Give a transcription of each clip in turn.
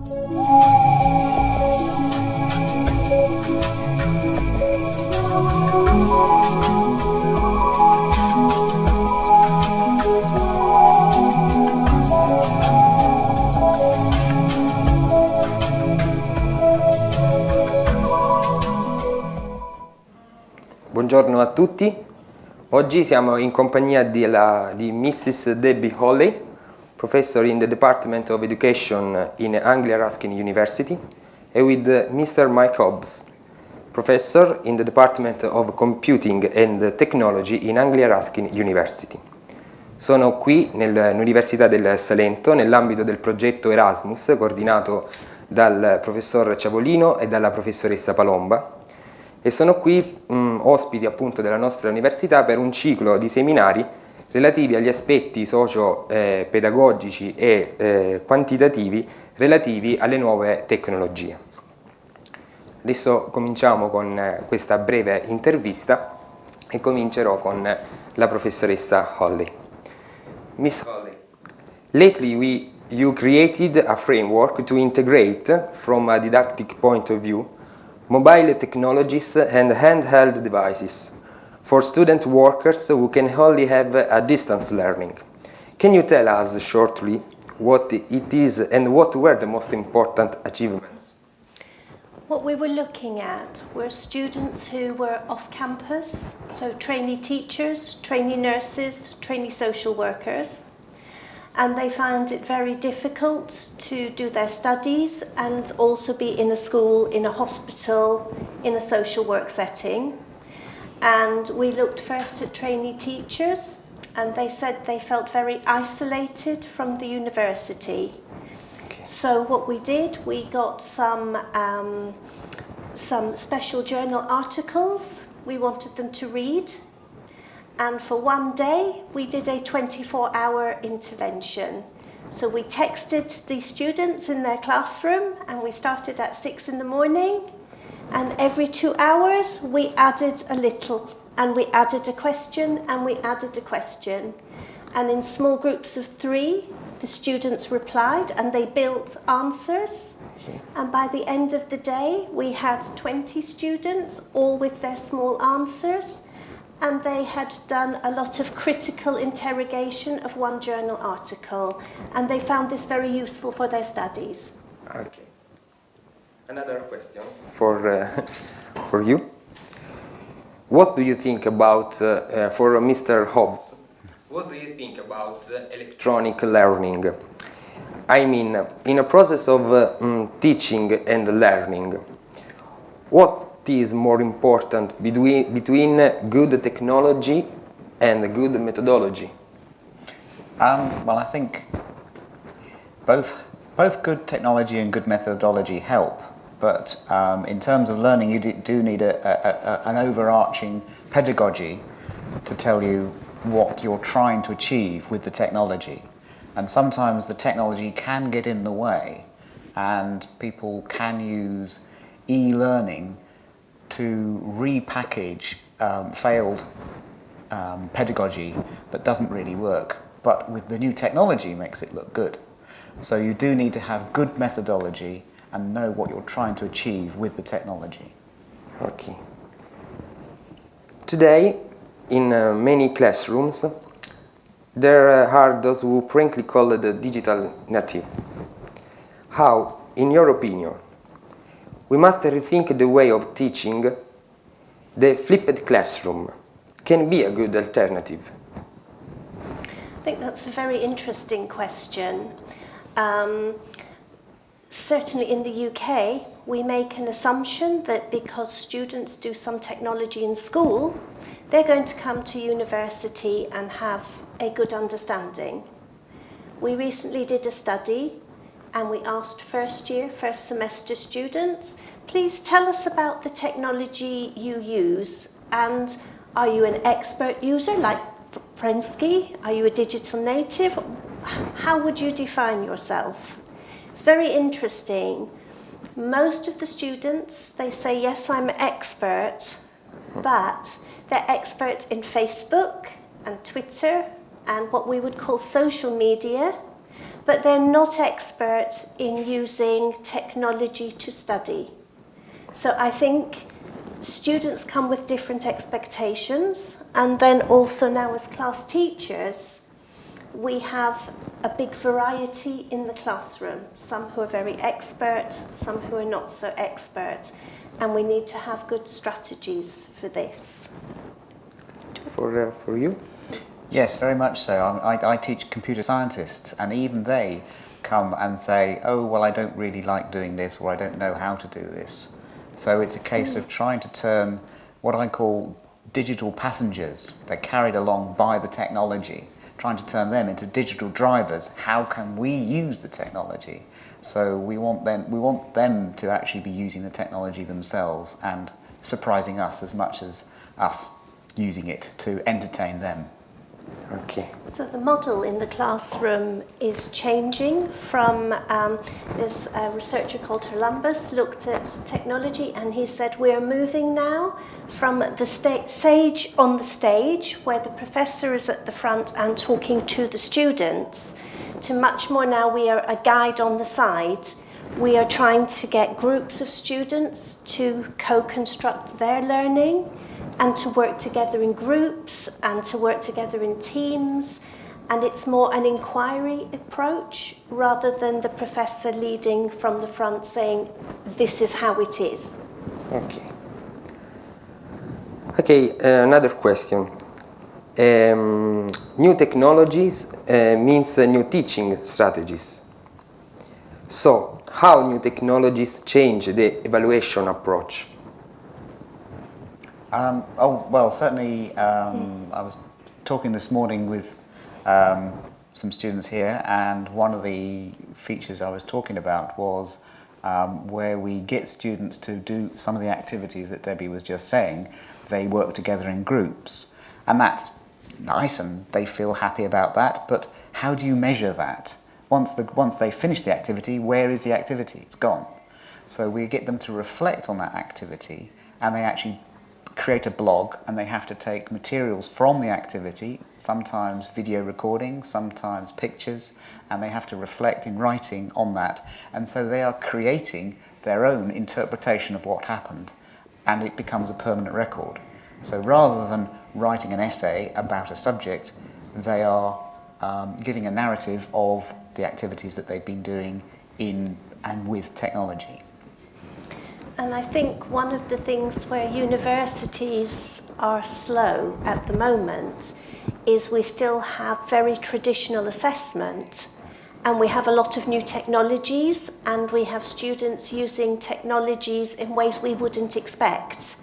Buongiorno a tutti, oggi siamo in compagnia di Mrs. Debbie Holley, professor in the Department of Education in Anglia Ruskin University, and with Mr. Mike Hobbs, professor in the Department of Computing and Technology in Anglia Ruskin University. Sono qui nell'Università del Salento nell'ambito del progetto Erasmus coordinato dal professor Ciavolino e dalla professoressa Palomba, e sono qui ospiti appunto della nostra università per un ciclo di seminari relativi agli aspetti socio-pedagogici e quantitativi relativi alle nuove tecnologie. Adesso cominciamo con questa breve intervista e comincerò con la professoressa Holley. Miss Holley, lately you created a framework to integrate, from a didactic point of view, mobile technologies and handheld devices for student workers who can only have a distance learning. Can you tell us shortly what it is and what were the most important achievements? What we were looking at were students who were off campus, so trainee teachers, trainee nurses, trainee social workers, and they found it very difficult to do their studies and also be in a school, in a hospital, in a social work setting. And we looked first at trainee teachers, and they said they felt very isolated from the university. Okay. So what we did, we got some special journal articles we wanted them to read. And for one day, we did a 24-hour intervention. So we texted the students in their classroom, and we started at 6 in the morning. And every 2 hours, we added a little, and we added a question, and we added a question. And in small groups of 3, the students replied, and they built answers. Okay. And by the end of the day, we had 20 students, all with their small answers. And they had done a lot of critical interrogation of one journal article, and they found this very useful for their studies. Okay. Another question for you. What do you think about, for Mr. Hobbs, what do you think about electronic learning? I mean, in a process of teaching and learning, what is more important between good technology and good methodology? Well, I think both good technology and good methodology help, but in terms of learning, you do need an overarching pedagogy to tell you what you're trying to achieve with the technology. And sometimes the technology can get in the way, and people can use e-learning to repackage failed pedagogy that doesn't really work, but with the new technology makes it look good. So you do need to have good methodology and know what you're trying to achieve with the technology. Okay. Today, in many classrooms, there are those who frankly call it the digital native. How, in your opinion, we must rethink the way of teaching? The flipped classroom can be a good alternative. I think that's a very interesting question. Certainly in the UK, we make an assumption that because students do some technology in school, they're going to come to university and have a good understanding. We recently did a study, and we asked first semester students, please tell us about the technology you use, and are you an expert user like Prensky? Are you a digital native? How would you define yourself? It's very interesting. Most of the students, they say, yes, I'm an expert, but they're experts in Facebook and Twitter and what we would call social media, but they're not experts in using technology to study. So I think students come with different expectations, and then also now as class teachers, we have a big variety in the classroom. Some who are very expert, some who are not so expert, and we need to have good strategies for this. For you? Yes, very much so. I teach computer scientists, and even they come and say, oh, well, I don't really like doing this, or I don't know how to do this. So it's a case of trying to turn what I call digital passengers. They're carried along by the technology, trying to turn them into digital drivers. How can we use the technology? So we want them to actually be using the technology themselves and surprising us as much as us using it to entertain them. Okay. So the model in the classroom is changing from, this researcher called Columbus looked at technology, and he said we're moving now from the sage on the stage, where the professor is at the front and talking to the students, to much more now we are a guide on the side. We are trying to get groups of students to co-construct their learning and to work together in groups and to work together in teams. And it's more an inquiry approach rather than the professor leading from the front saying, this is how it is. Okay. Okay, another question. New technologies means new teaching strategies. So, how new technologies change the evaluation approach? Certainly I was talking this morning with some students here, and one of the features I was talking about was where we get students to do some of the activities that Debbie was just saying. They work together in groups, and that's nice and they feel happy about that, but how do you measure that? Once they finish the activity, where is the activity? It's gone. So we get them to reflect on that activity, and they actually create a blog, and they have to take materials from the activity, sometimes video recordings, sometimes pictures, and they have to reflect in writing on that. And so they are creating their own interpretation of what happened, and it becomes a permanent record. So rather than writing an essay about a subject, they are giving a narrative of the activities that they've been doing in and with technology. And I think one of the things where universities are slow at the moment is we still have very traditional assessment, and we have a lot of new technologies, and we have students using technologies in ways we wouldn't expect.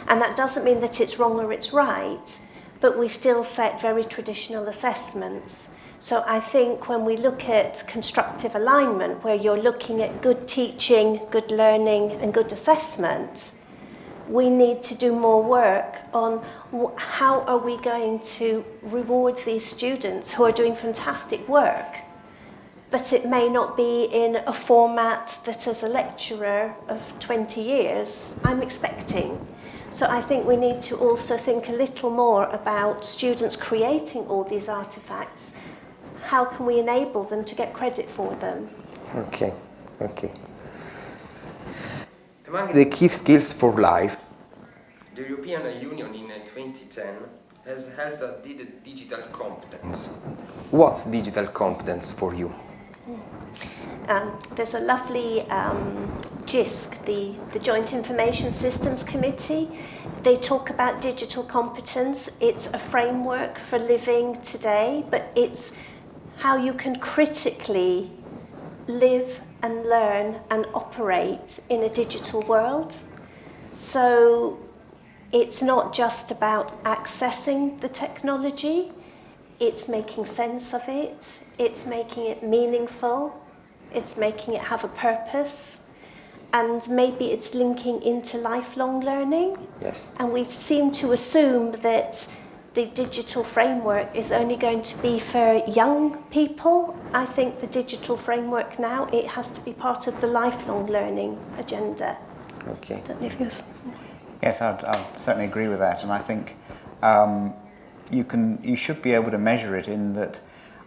And that doesn't mean that it's wrong or it's right, but we still set very traditional assessments. So I think when we look at constructive alignment, where you're looking at good teaching, good learning, and good assessment, we need to do more work on how are we going to reward these students who are doing fantastic work, but it may not be in a format that as a lecturer of 20 years I'm expecting. So I think we need to also think a little more about students creating all these artifacts. How can we enable them to get credit for them? Okay. Among the key skills for life, the European Union in 2010 has held a digital competence. What's digital competence for you? There's a lovely JISC, the Joint Information Systems Committee. They talk about digital competence. It's a framework for living today, but it's how you can critically live and learn and operate in a digital world. So it's not just about accessing the technology, it's making sense of it, it's making it meaningful, it's making it have a purpose, and maybe it's linking into lifelong learning. Yes. And we seem to assume that the digital framework is only going to be for young people. I think the digital framework now, it has to be part of the lifelong learning agenda. Okay. Don't know if you've... Yes, I'd certainly agree with that, and I think you should be able to measure it in that,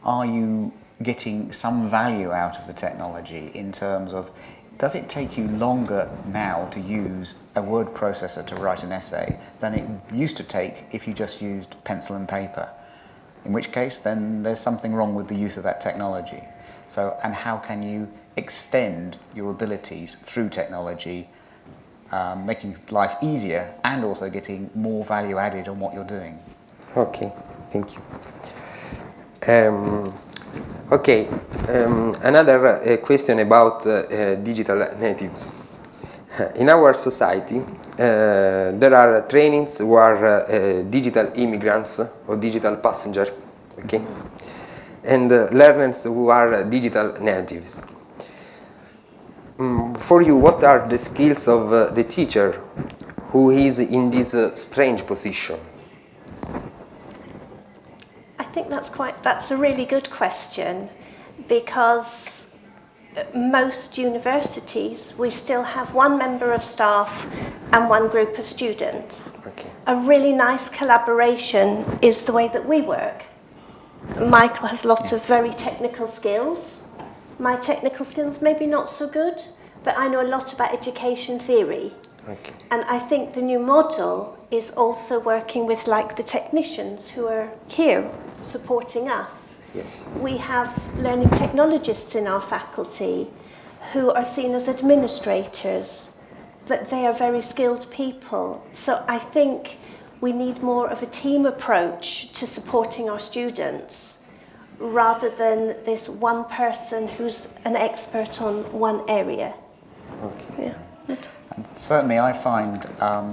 are you getting some value out of the technology in terms of, does it take you longer now to use a word processor to write an essay than it used to take if you just used pencil and paper? In which case, then there's something wrong with the use of that technology. So, and how can you extend your abilities through technology, making life easier and also getting more value added on what you're doing? Okay, thank you. Another question about digital natives. In our society, there are trainings who are digital immigrants or digital passengers, okay, and learners who are digital natives. For you, what are the skills of the teacher who is in this strange position? I think that's a really good question, because most universities, we still have one member of staff and one group of students. Okay. A really nice collaboration is the way that we work. Michael has lots of very technical skills. My technical skills maybe not so good, but I know a lot about education theory. Okay. And I think the new model is also working with like the technicians who are here supporting us. Yes. We have learning technologists in our faculty who are seen as administrators, but they are very skilled people. So I think we need more of a team approach to supporting our students, rather than this one person who's an expert on one area. Okay. Yeah. And certainly I find,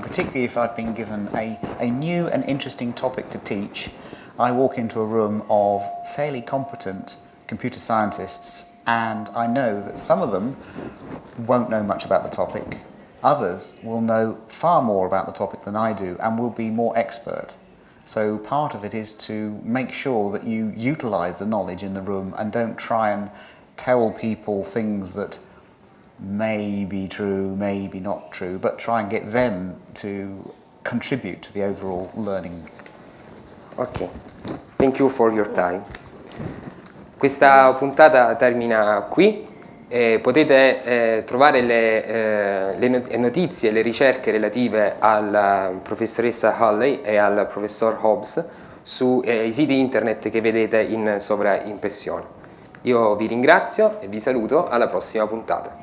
particularly if I've been given a new and interesting topic to teach, I walk into a room of fairly competent computer scientists, and I know that some of them won't know much about the topic. Others will know far more about the topic than I do and will be more expert. So part of it is to make sure that you utilize the knowledge in the room and don't try and tell people things that may be true, may be not true, but try and get them to contribute to the overall learning. Ok, thank you for your time. Questa puntata termina qui. Potete trovare le notizie e le ricerche relative alla professoressa Holley e al professor Hobbs sui siti internet che vedete in sovraimpressione. Io vi ringrazio e vi saluto alla prossima puntata.